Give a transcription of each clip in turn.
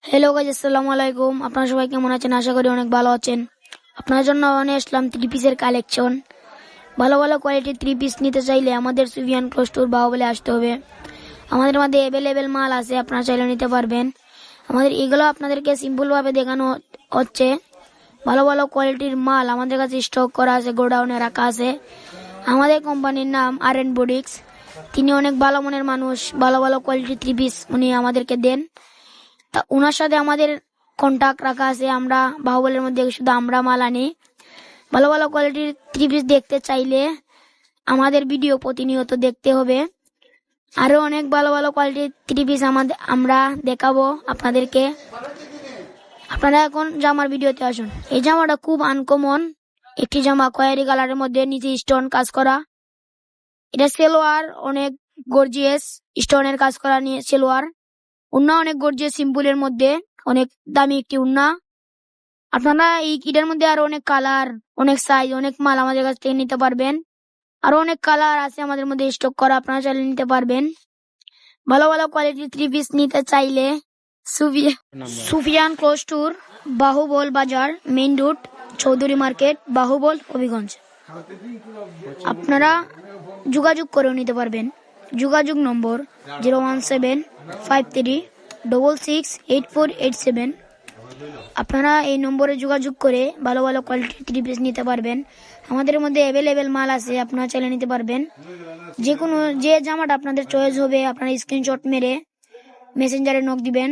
Hello guys, আসসালামু আলাইকুম। আপনারা সবাই কেমন আছেন? আশা করি অনেক ভালো আছেন। আপনার জন্য নিয়ে আসলাম থ্রি পিসের কালেকশন। ভালো ভালো কোয়ালিটির থ্রি পিস নিতে চাইলে আমাদের সুফিয়ান ক্লোথ স্টোর বাহুবলে আসতে হবে। আমাদের মধ্যে অ্যাভেলেবেল মাল আছে, আপনারা চাইলে নিতে পারবেন। আমাদের এগুলো আপনাদেরকে সিম্পল ভাবে দেখানো হচ্ছে। ভালো ভালো কোয়ালিটির মাল আমাদের কাছে স্টক করা আছে, গোডাউনে রাখা আছে। আমাদের কোম্পানির নাম আর.এন. বুটিক্স। তিনি অনেক ভালো মনের মানুষ, ভালো ভালো কোয়ালিটির থ্রি পিস উনি আমাদেরকে দেন। তা ওনার সাথে আমাদের কন্টাক্ট রাখা আছে। আমরা বাহুবলের মধ্যে শুধু আমরা মাল আনি। ভালো ভালো কোয়ালিটির থ্রি পিস দেখতে চাইলে আমাদের ভিডিও প্রতিনিয়ত দেখতে হবে। আরো অনেক ভালো ভালো কোয়ালিটির থ্রি পিস আমরা দেখাবো আপনাদেরকে। আপনারা এখন জামার ভিডিওতে আসুন। এই জামাটা খুব আনকমন একটি জামা, খয়েরি কালারের মধ্যে নিচে স্টোন কাজ করা। এটা সেলোয়ার অনেক গর্জিয়াস, স্টোনের কাজ করা নিয়ে সেলোয়ার। উন্না অনেক গর্জিয়াস, সিম্পলের মধ্যে অনেক দামি একটি উন্না। আপনারা এই কিটের মধ্যে আরো অনেক কালার, অনেক সাইজ, অনেক মাল আমাদের কাছ থেকে নিতে পারবেন। আরো অনেক কালার আছে আমাদের মধ্যে স্টক করা, আপনারা চাইলে নিতে পারবেন। ভালো ভালো কোয়ালিটির থ্রি পিস নিতে চাইলে সুফিয়ান ক্লোথ স্টোর, বাহুবল বাজার, মেইন রোড, চৌধুরী মার্কেট, বাহুবল, হবিগঞ্জ। আপনারা যোগাযোগ করেও নিতে পারবেন। যোগাযোগ নম্বর 01753668487। আপনারা এই নম্বরে যোগাযোগ করে ভালো ভালো কোয়ালিটির থ্রি পিস নিতে পারবেন। আমাদের মধ্যে অ্যাভেলেবেল মাল আছে, আপনারা চাইলে নিতে পারবেন। যে জামাটা আপনাদের চয়েস হবে আপনারা স্ক্রিনশট মেরে মেসেঞ্জারে নক দিবেন।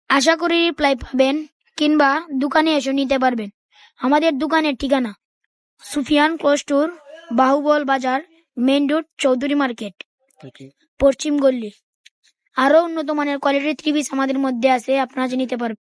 আশা করি রিপ্লাই পাবেন, কিংবা দোকানে এসে নিতে পারবেন। আমাদের দোকানের ঠিকানা সুফিয়ান ক্লোথ স্টোর, বাহুবল বাজার, মেইন রোড, চৌধুরী মার্কেট, পশ্চিম গল্লি। আরো উন্নত মানের কোয়ালিটির থ্রি পিস আমাদের মধ্যে আছে, আপনারা নিতে পারবেন।